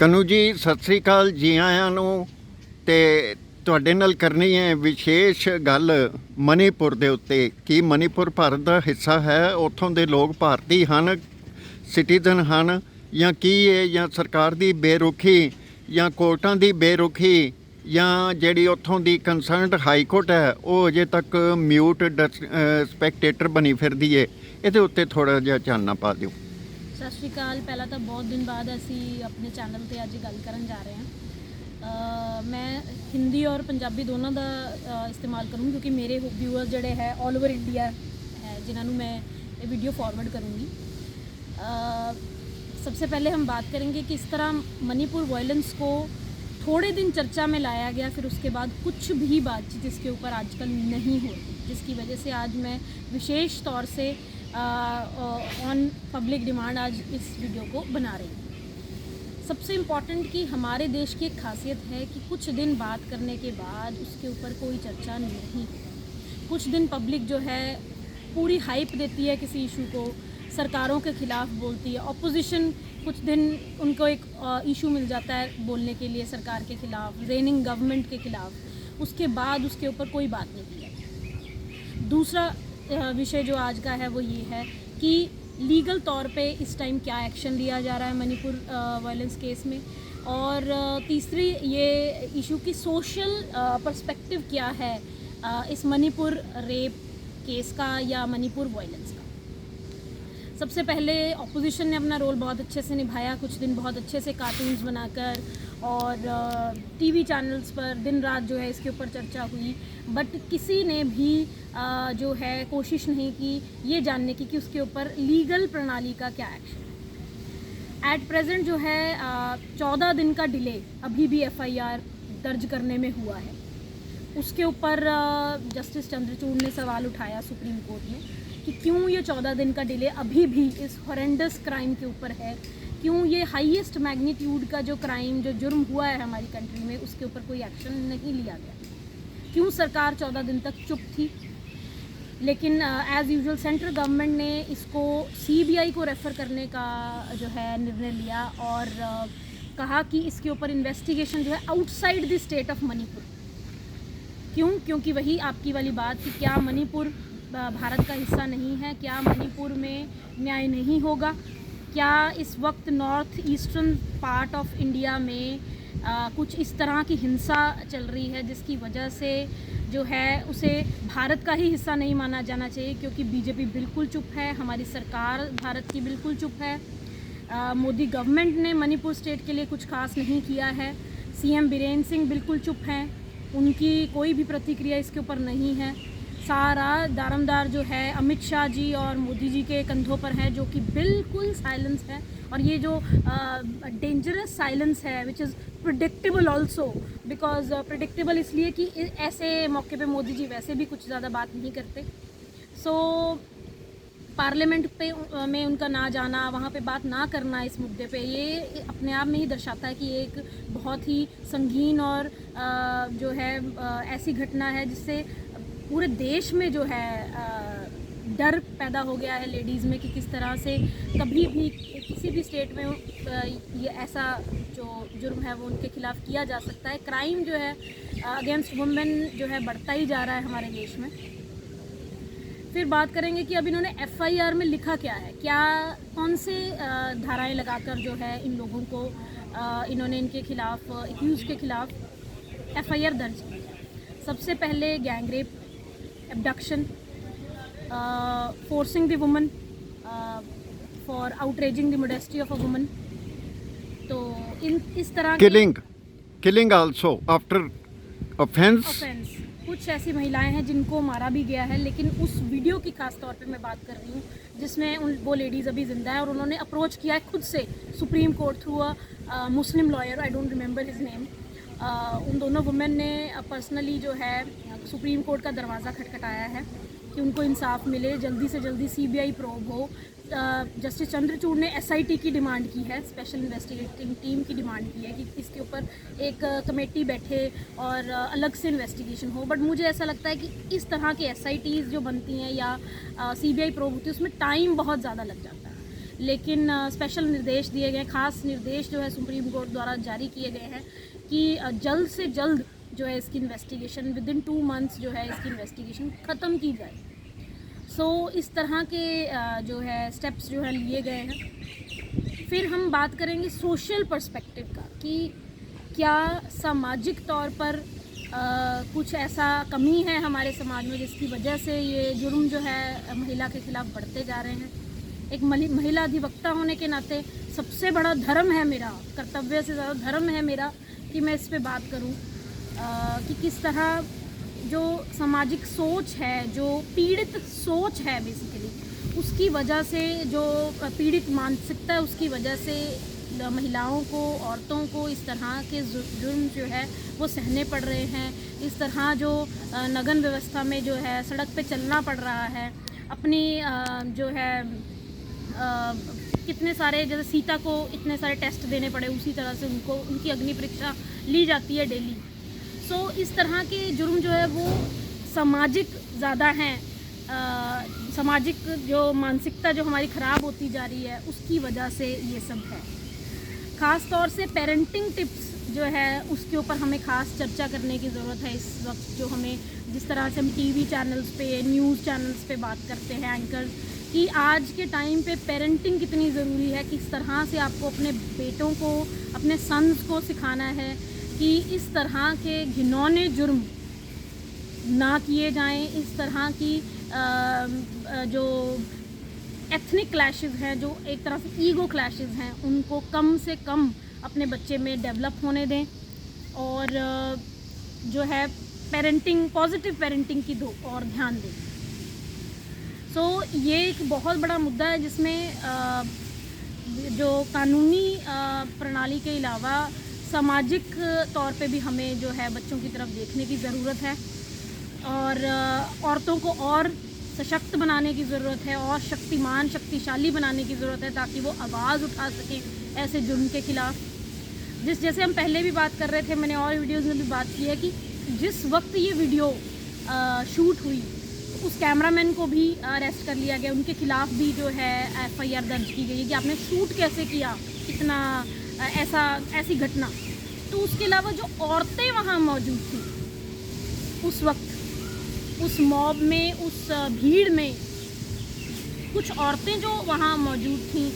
कनू जी सत श्री अकाल जी आयां नूं। ते तुहाडे नाल करनी है विशेष गल मणिपुर दे उत्ते कि मणिपुर भारत का हिस्सा है, उत्थों दे लोग भारती हैं, सिटीजन हैं या की है, या सरकार की बेरुखी या कोर्टां की बेरुखी या जिहड़ी उत्थों की कंसर्नड हाई कोर्ट है वो अजे तक म्यूट स्पैक्टेटर बनी फिरदी है। इहदे उत्ते थोड़ा जिहा चानना पा दिओ। सत श्री अकाल। पहला तो बहुत दिन बाद असी अपने चैनल पर अज गल करन जा रहे हैं। मैं हिंदी और पंजाबी दोनों का इस्तेमाल करूँगी क्योंकि मेरे व्यूअर्स जोड़े है ऑल ओवर इंडिया है जिन्होंने मैं ये वीडियो फॉरवर्ड करूँगी। सबसे पहले हम बात करेंगे कि इस तरह मणिपुर वायलेंस को थोड़े दिन चर्चा में लाया गया, फिर उसके बाद कुछ भी बातचीत इसके ऊपर आजकल नहीं हो रही, जिसकी वजह से आज मैं विशेष तौर से ऑन पब्लिक डिमांड आज इस वीडियो को बना रही हूँ। सबसे इम्पॉर्टेंट कि हमारे देश की एक खासियत है कि कुछ दिन बात करने के बाद उसके ऊपर कोई चर्चा नहीं। कुछ दिन पब्लिक जो है पूरी हाइप देती है किसी इशू को, सरकारों के ख़िलाफ़ बोलती है, ऑपोजिशन कुछ दिन उनको एक इशू मिल जाता है बोलने के लिए सरकार के ख़िलाफ़, रेनिंग गवर्नमेंट के ख़िलाफ़, उसके बाद उसके ऊपर कोई बात नहीं की जाती। दूसरा विषय जो आज का है वो ये है कि लीगल तौर पे इस टाइम क्या एक्शन लिया जा रहा है मणिपुर वायलेंस केस में, और तीसरी ये इशू की सोशल पर्सपेक्टिव क्या है इस मणिपुर रेप केस का या मणिपुर वायलेंस का। सबसे पहले ऑपोजिशन ने अपना रोल बहुत अच्छे से निभाया, कुछ दिन बहुत अच्छे से कार्टून्स बनाकर और टीवी चैनल्स पर दिन रात जो है इसके ऊपर चर्चा हुई, बट किसी ने भी जो है कोशिश नहीं की ये जानने की कि उसके ऊपर लीगल प्रणाली का क्या एक्शन। एट प्रेजेंट जो है 14 दिन का डिले अभी भी एफआईआर दर्ज करने में हुआ है। उसके ऊपर जस्टिस चंद्रचूड़ ने सवाल उठाया सुप्रीम कोर्ट में कि क्यों ये 14 दिन का डिले अभी भी इस हॉरेंडस क्राइम के ऊपर है, क्यों ये हाईएस्ट मैग्नीट्यूड का जो क्राइम जो जुर्म हुआ है हमारी कंट्री में उसके ऊपर कोई एक्शन नहीं लिया गया, क्यों सरकार 14 दिन तक चुप थी। लेकिन एज़ यूजुअल सेंट्रल गवर्नमेंट ने इसको सीबीआई को रेफ़र करने का जो है निर्णय लिया और कहा कि इसके ऊपर इन्वेस्टिगेशन जो है outside the state of Manipur. क्यों? क्योंकि वही आपकी वाली बात कि क्या मणिपुर भारत का हिस्सा नहीं है, क्या मणिपुर में न्याय नहीं होगा, क्या इस वक्त north eastern part of India में कुछ इस तरह की हिंसा चल रही है जिसकी वजह से जो है उसे भारत का ही हिस्सा नहीं माना जाना चाहिए, क्योंकि बीजेपी बिल्कुल चुप है, हमारी सरकार भारत की बिल्कुल चुप है, मोदी गवर्नमेंट ने मणिपुर स्टेट के लिए कुछ खास नहीं किया है, सीएम बीरेन्द्र सिंह बिल्कुल चुप हैं, उनकी कोई भी प्रतिक्रिया इसके ऊपर नहीं है। सारा दारोमदार जो है अमित शाह जी और मोदी जी के कंधों पर है, जो कि बिल्कुल साइलेंस है, और ये जो डेंजरस साइलेंस है which is predictable also, because predictable इसलिए कि ऐसे मौके पे मोदी जी वैसे भी कुछ ज़्यादा बात नहीं करते। सो पार्लियामेंट पे में उनका ना जाना, वहाँ पे बात ना करना इस मुद्दे पे, ये अपने आप में ही दर्शाता है कि ये एक बहुत ही संगीन और जो है ऐसी घटना है जिससे पूरे देश में जो है डर पैदा हो गया है लेडीज़ में कि किस तरह से कभी भी किसी भी स्टेट में ये ऐसा जो जुर्म है वो उनके खिलाफ़ किया जा सकता है। क्राइम जो है अगेंस्ट वुमेन जो है बढ़ता ही जा रहा है हमारे देश में। फिर बात करेंगे कि अब इन्होंने एफआईआर में लिखा क्या है, क्या कौन से धाराएं लगाकर जो है इन लोगों को इन्होंने इनके खिलाफ़ एक्यूज़ के खिलाफ़ एफआईआर दर्ज की है। सबसे पहले gang rape, abduction, forcing the woman for outraging the modesty of a woman। तो इस तरह killing also after offense। कुछ ऐसी महिलाएं हैं जिनको मारा भी गया है, लेकिन उस वीडियो की खास तौर पे मैं बात कर रही हूँ जिसमें वो लेडीज़ अभी ज़िंदा है और उन्होंने अप्रोच किया है खुद से supreme court through a Muslim lawyer, I don't remember his name. उन दोनों वुमेन ने पर्सनली जो है सुप्रीम कोर्ट का दरवाज़ा खटखटाया है कि उनको इंसाफ मिले, जल्दी से जल्दी सीबीआई प्रोब हो। जस्टिस चंद्रचूड़ ने एसआईटी की डिमांड की है, स्पेशल इन्वेस्टिगेटिंग टीम की डिमांड की है कि इसके ऊपर एक कमेटी बैठे और अलग से इन्वेस्टिगेशन हो। बट मुझे ऐसा लगता है कि इस तरह की एसआईटीज़ जो बनती हैं या सीबीआई प्रोब होती है उसमें टाइम बहुत ज़्यादा लग जाता है। लेकिन स्पेशल निर्देश दिए गए, खास निर्देश जो है सुप्रीम कोर्ट द्वारा जारी किए गए हैं कि जल्द से जल्द जो है इसकी इन्वेस्टिगेशन विदिन 2 मंथ्स जो है इसकी इन्वेस्टिगेशन ख़त्म की जाए। सो इस तरह के जो है स्टेप्स जो है लिए गए हैं। फिर हम बात करेंगे सोशल पर्सपेक्टिव का कि क्या सामाजिक तौर पर कुछ ऐसा कमी है हमारे समाज में जिसकी वजह से ये जुर्म जो है महिला के खिलाफ बढ़ते जा रहे हैं। एक महिला अधिवक्ता होने के नाते सबसे बड़ा धर्म है मेरा, कर्तव्य से ज़्यादा धर्म है मेरा कि मैं इस पे बात करूं कि किस तरह जो सामाजिक सोच है, जो पीड़ित सोच है बेसिकली, उसकी वजह से जो पीड़ित मानसिकता है उसकी वजह से महिलाओं को, औरतों को इस तरह के जुर्म जो है वो सहने पड़ रहे हैं। इस तरह जो नगन व्यवस्था में जो है सड़क पे चलना पड़ रहा है, अपनी जो है कितने सारे, जैसे सीता को इतने सारे टेस्ट देने पड़े, उसी तरह से उनको उनकी अग्नि परीक्षा ली जाती है डेली। सो इस तरह के जुर्म जो है वो सामाजिक ज़्यादा हैं। सामाजिक जो मानसिकता जो हमारी ख़राब होती जा रही है उसकी वजह से ये सब है। ख़ास तौर से पेरेंटिंग टिप्स जो है उसके ऊपर हमें ख़ास चर्चा करने की ज़रूरत है इस वक्त। जो हमें जिस तरह से हम टीवी चैनल्स पे, न्यूज़ चैनल्स पे बात करते हैं एंकर्स, कि आज के टाइम पे पेरेंटिंग कितनी ज़रूरी है, किस तरह से आपको अपने बेटों को, अपने सन्स को सिखाना है कि इस तरह के घिनौने जुर्म ना किए जाएं। इस तरह की जो एथनिक क्लैशेस हैं, जो एक तरह से ईगो क्लैशेस हैं, उनको कम से कम अपने बच्चे में डेवलप होने दें और जो है पेरेंटिंग, पॉजिटिव पेरेंटिंग की और ध्यान दें। सो ये एक बहुत बड़ा मुद्दा है जिसमें जो कानूनी प्रणाली के अलावा सामाजिक तौर पे भी हमें जो है बच्चों की तरफ देखने की ज़रूरत है और औरतों को और सशक्त बनाने की ज़रूरत है और शक्तिमान, शक्तिशाली बनाने की ज़रूरत है ताकि वो आवाज़ उठा सकें ऐसे जुर्म के ख़िलाफ़। जैसे हम पहले भी बात कर रहे थे, मैंने और वीडियोज़ में भी बात की है कि जिस वक्त ये वीडियो शूट हुई उस कैमरामैन को भी अरेस्ट कर लिया गया, उनके खिलाफ़ भी जो है FIR दर्ज की गई है कि आपने शूट कैसे किया इतना ऐसी घटना। तो उसके अलावा जो औरतें वहाँ मौजूद थी उस वक्त, उस मॉब में, उस भीड़ में, कुछ औरतें जो वहाँ मौजूद थीं,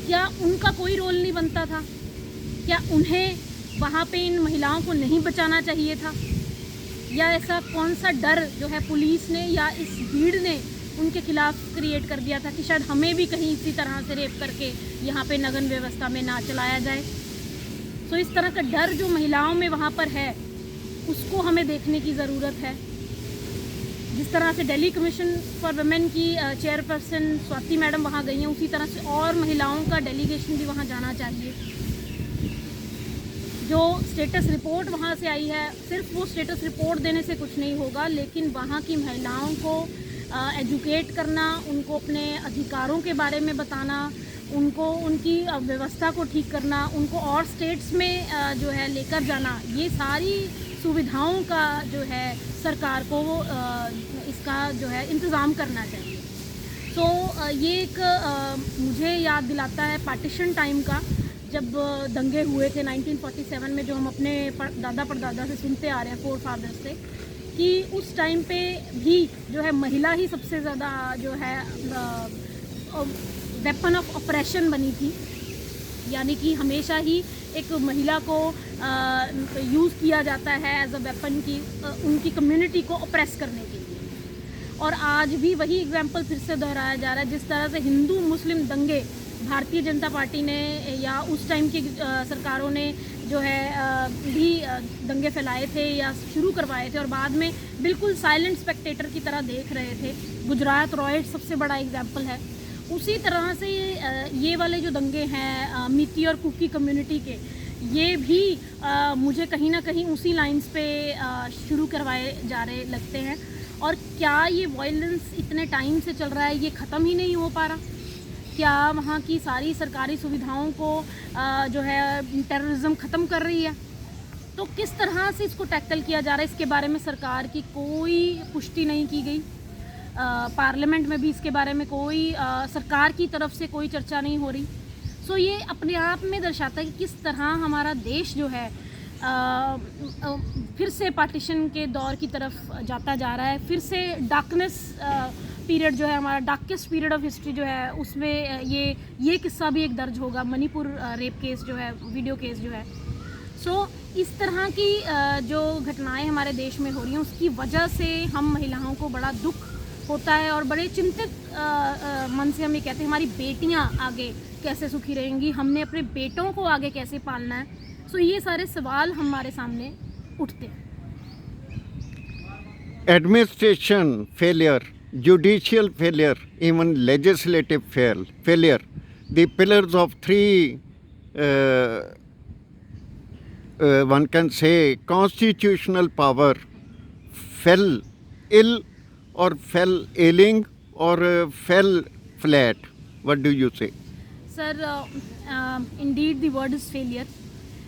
क्या उनका कोई रोल नहीं बनता था? क्या उन्हें वहाँ पे इन महिलाओं को नहीं बचाना चाहिए था? या ऐसा कौन सा डर जो है पुलिस ने या इस भीड़ ने उनके खिलाफ क्रिएट कर दिया था कि शायद हमें भी कहीं इसी तरह से रेप करके यहाँ पे नगन व्यवस्था में ना चलाया जाए? सो इस तरह का डर जो महिलाओं में वहाँ पर है उसको हमें देखने की ज़रूरत है। जिस तरह से दिल्ली कमीशन फॉर वुमेन की चेयरपर्सन स्वाति मैडम वहाँ गई हैं, उसी तरह से और महिलाओं का डेलीगेशन भी वहाँ जाना चाहिए। जो स्टेटस रिपोर्ट वहाँ से आई है, सिर्फ वो स्टेटस रिपोर्ट देने से कुछ नहीं होगा, लेकिन वहाँ की महिलाओं को एजुकेट करना, उनको अपने अधिकारों के बारे में बताना, उनको उनकी व्यवस्था को ठीक करना, उनको और स्टेट्स में जो है लेकर जाना, ये सारी सुविधाओं का जो है सरकार को इसका जो है इंतज़ाम करना चाहिए। तो ये एक मुझे याद दिलाता है पार्टीशन टाइम का, जब दंगे हुए थे 1947 में, जो हम अपने दादा परदादा से सुनते आ रहे हैं, फोर फादर्स से, कि उस टाइम पे भी जो है महिला ही सबसे ज़्यादा जो है वेपन ऑफ ऑपरेशन बनी थी। यानी कि हमेशा ही एक महिला को यूज़ किया जाता है एज अ वेपन की उनकी कम्युनिटी को ऑप्रेस करने के लिए। और आज भी वही एग्जाम्पल फिर से दोहराया जा रहा है। जिस तरह से हिंदू मुस्लिम दंगे भारतीय जनता पार्टी ने या उस टाइम की सरकारों ने जो है भी दंगे फैलाए थे या शुरू करवाए थे और बाद में बिल्कुल साइलेंट स्पेक्टेटर की तरह देख रहे थे। गुजरात रॉयट सबसे बड़ा एग्जाम्पल है। उसी तरह से ये वाले जो दंगे हैं मिती और कुकी कम्युनिटी के, ये भी मुझे कहीं ना कहीं उसी लाइंस पे शुरू करवाए जा रहे लगते हैं। और क्या ये वायलेंस इतने टाइम से चल रहा है, ये ख़त्म ही नहीं हो पा रहा? क्या वहाँ की सारी सरकारी सुविधाओं को जो है टेररिज्म ख़त्म कर रही है? तो किस तरह से इसको टैकल किया जा रहा है, इसके बारे में सरकार की कोई पुष्टि नहीं की गई। पार्लियामेंट में भी इसके बारे में कोई सरकार की तरफ से कोई चर्चा नहीं हो रही। सो ये अपने आप में दर्शाता है कि किस तरह हमारा देश जो है फिर से पार्टीशन के दौर की तरफ जाता जा रहा है। फिर से डार्कनेस पीरियड जो है, हमारा डार्केस्ट पीरियड ऑफ हिस्ट्री जो है, उसमें ये किस्सा भी एक दर्ज होगा, मणिपुर रेप केस जो है, वीडियो केस जो है। सो इस तरह की जो घटनाएं हमारे देश में हो रही हैं, उसकी वजह से हम महिलाओं को बड़ा दुख होता है और बड़े चिंतित मन से हम ये कहते हैं हमारी बेटियां आगे कैसे सुखी रहेंगी, हमने अपने बेटों को आगे कैसे पालना है। सो ये सारे सवाल हमारे सामने उठते हैं। Administration failure, judicial failure, even legislative failure. The pillars of three, one can say, constitutional power fell ill or fell ailing or fell flat. What do you say? Sir, indeed the word is failure.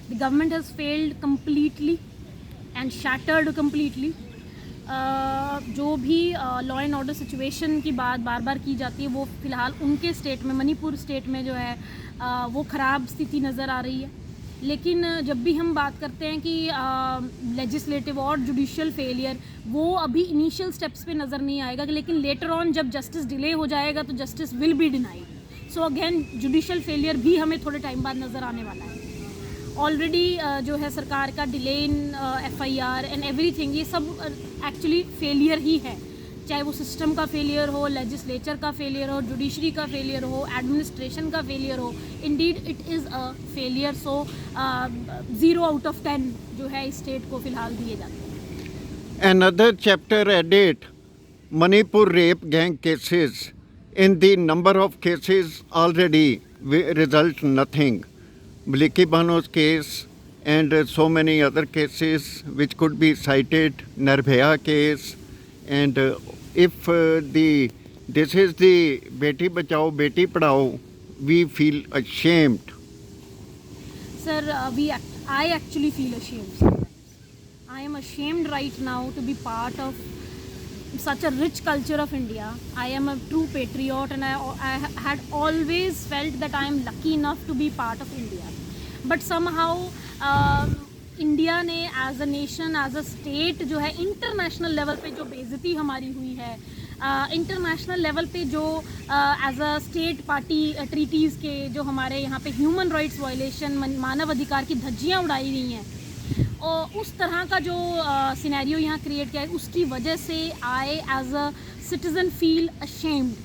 The government has failed completely and shattered completely. जो भी law and order situation की बात बार बार की जाती है, वो फ़िलहाल उनके स्टेट में, मणिपुर स्टेट में जो है वो ख़राब स्थिति नज़र आ रही है। लेकिन जब भी हम बात करते हैं कि लेजिस्लेटिव और जुडिशियल फेलियर, वो अभी इनिशियल स्टेप्स पे नज़र नहीं आएगा, लेकिन लेटर ऑन जब जस्टिस डिले हो जाएगा तो justice will be denied. So again judicial failure भी हमें थोड़े टाइम बाद नज़र आने वाला है। ऑलरेडी जो है सरकार का delay in FIR and everything, ये सब एक्चुअली फेलियर ही है। चाहे वो सिस्टम का फेलियर हो, लेजिस्लेचर का फेलियर हो, जुडिशरी का फेलियर हो, एडमिनिस्ट्रेशन का फेलियर हो, Indeed it is a failure. So 0 out of 10 जो है इस स्टेट को फ़िलहाल दिए जाते हैं। Another chapter added Manipur rape gang cases. In the number of cases already result nothing. Bliki Bano's case and so many other cases which could be cited, Nirbhaya case, and if this is the Beti Bachao Beti Padhao, we feel ashamed. Sir, I actually feel ashamed. Sir. I am ashamed right now to be part of such a rich culture of India. I am a true patriot and I had always felt that I am lucky enough to be part of India. But somehow India ने as a nation, as a state जो है, international level पे जो बेइज्जती हमारी हुई है, international level पे जो as a state party treaties के जो हमारे यहाँ पे ह्यूमन राइट्स वायलेशन, मानव अधिकार की धज्जियाँ उड़ाई गई हैं, और उस तरह का जो सिनेरियो यहाँ क्रिएट किया है, उसकी वजह से I as a citizen feel ashamed.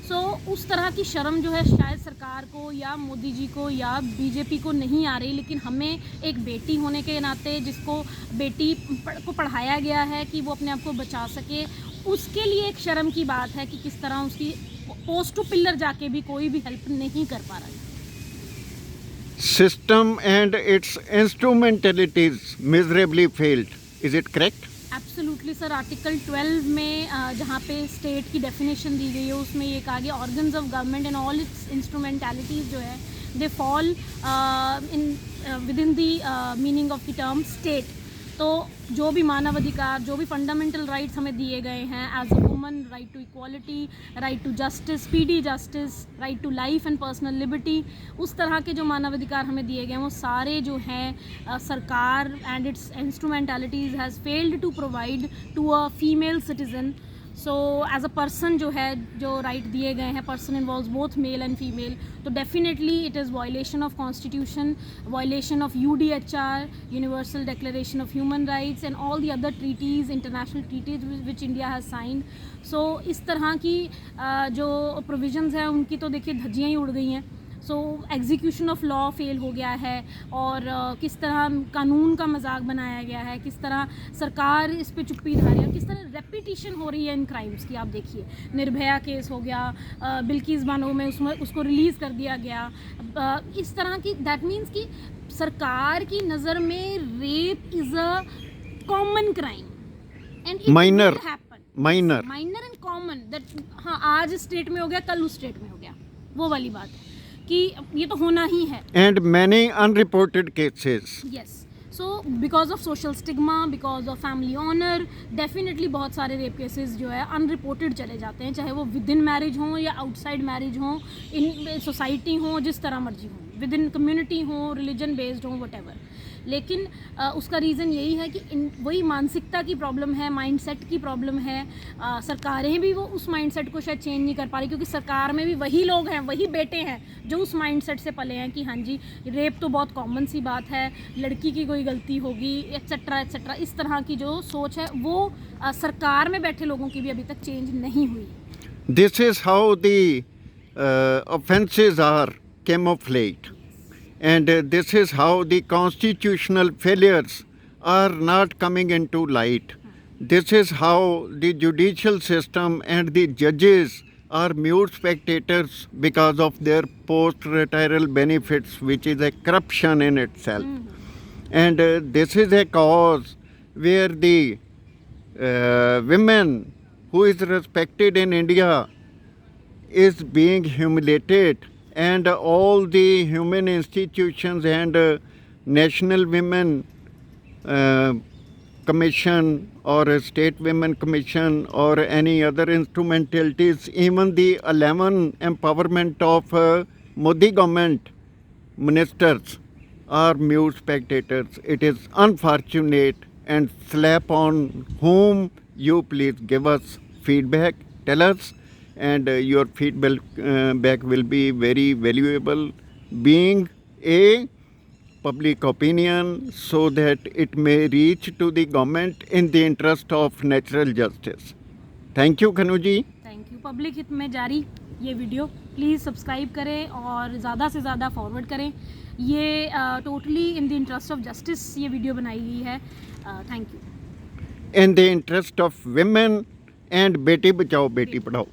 So उस तरह की शर्म जो है शायद सरकार को या मोदी जी को या बीजेपी को नहीं आ रही, लेकिन हमें एक बेटी होने के नाते, जिसको बेटी को पढ़ाया गया है कि वो अपने आप को बचा सके, उसके लिए एक शर्म की बात है कि किस तरह उसकी पोस्ट टू पिलर जाके भी कोई भी हेल्प नहीं कर पा रहा है। System and its instrumentalities miserably failed. Is it correct? Absolutely sir, article 12 में जहाँ पे स्टेट की डेफिनेशन दी गई है, उसमें ये कहा गया organs of government and all it's instrumentalities जो है they fall with in the meaning of the term state. तो जो भी मानव अधिकार, जो भी फंडामेंटल राइट्स हमें दिए गए हैं as a woman, right to equality, right to justice, speedy justice, right to life and personal liberty, उस तरह के जो मानव अधिकार हमें दिए गए हैं, वो सारे जो हैं सरकार and its instrumentalities has failed to provide to a female citizen. So as a person जो है, जो राइट दिए गए हैं, person involves both male and female, तो definitely it is violation of constitution, violation of UDHR, universal declaration of human rights, and all the other treaties, international treaties which India has signed. So इस तरह की जो provisions हैं उनकी तो देखिए धज्जियाँ ही उड़ गई हैं। So execution of law fail हो गया है, और किस तरह कानून का मजाक बनाया गया है, किस तरह सरकार इस पे चुप्पी धा रही है, किस तरह रेपिटिशन हो रही है इन क्राइम्स की। आप देखिए निर्भया केस हो गया, बिल्किस बानो में उसको रिलीज़ कर दिया गया, इस तरह की। दैट मीन्स कि सरकार की नज़र में rape is a common crime and Minor. Minor and common. That हाँ, आज स्टेट में हो गया, कल उस स्टेट में हो गया, वो वाली बात है कि ये तो होना ही है। And many unreported cases. Yes. So because of social stigma, because of family honour, definitely बहुत सारे रेप केसेस जो है अनरिपोर्टेड चले जाते हैं, चाहे वो विद इन मैरिज हो या आउटसाइड मैरिज हो, इन सोसाइटी हो, जिस तरह मर्जी हो, विद इन कम्युनिटी हो, रिलीजन बेस्ड हो, वट लेकिन उसका रीज़न यही है कि वही मानसिकता की प्रॉब्लम है, माइंडसेट की प्रॉब्लम है। सरकारें भी वो उस माइंडसेट को शायद चेंज नहीं कर पा रही, क्योंकि सरकार में भी वही लोग हैं, वही बेटे हैं जो उस माइंडसेट से पले हैं कि हाँ जी रेप तो बहुत कॉमन सी बात है, लड़की की कोई गलती होगी, एट्सेट्रा एट्सेट्रा। इस तरह की जो सोच है वो सरकार में बैठे लोगों की भी अभी तक चेंज नहीं हुई। This is how the offences are camouflaged, and this is how the constitutional failures are not coming into light. This is how the judicial system and the judges are mute spectators because of their post-retirement benefits, which is a corruption in itself. And this is a cause where the women who is respected in India is being humiliated, and all the human institutions and national women commission or a state women commission or any other instrumentalities, even the 11 empowerment of Modi government ministers are mute spectators. It is unfortunate and slap on whom you. Please give us feedback, tell us, and your feedback will be very valuable, being a public opinion, so that it may reach to the government in the interest of natural justice. Thank you, Kanu ji. Thank you. Public हित में जारी ये video please subscribe करें और ज़्यादा से ज़्यादा forward करें। ये totally in the interest of justice ये वीडियो बनाई गई है। Thank you. In the interest of women and Beti Bachao, Beti Padhao.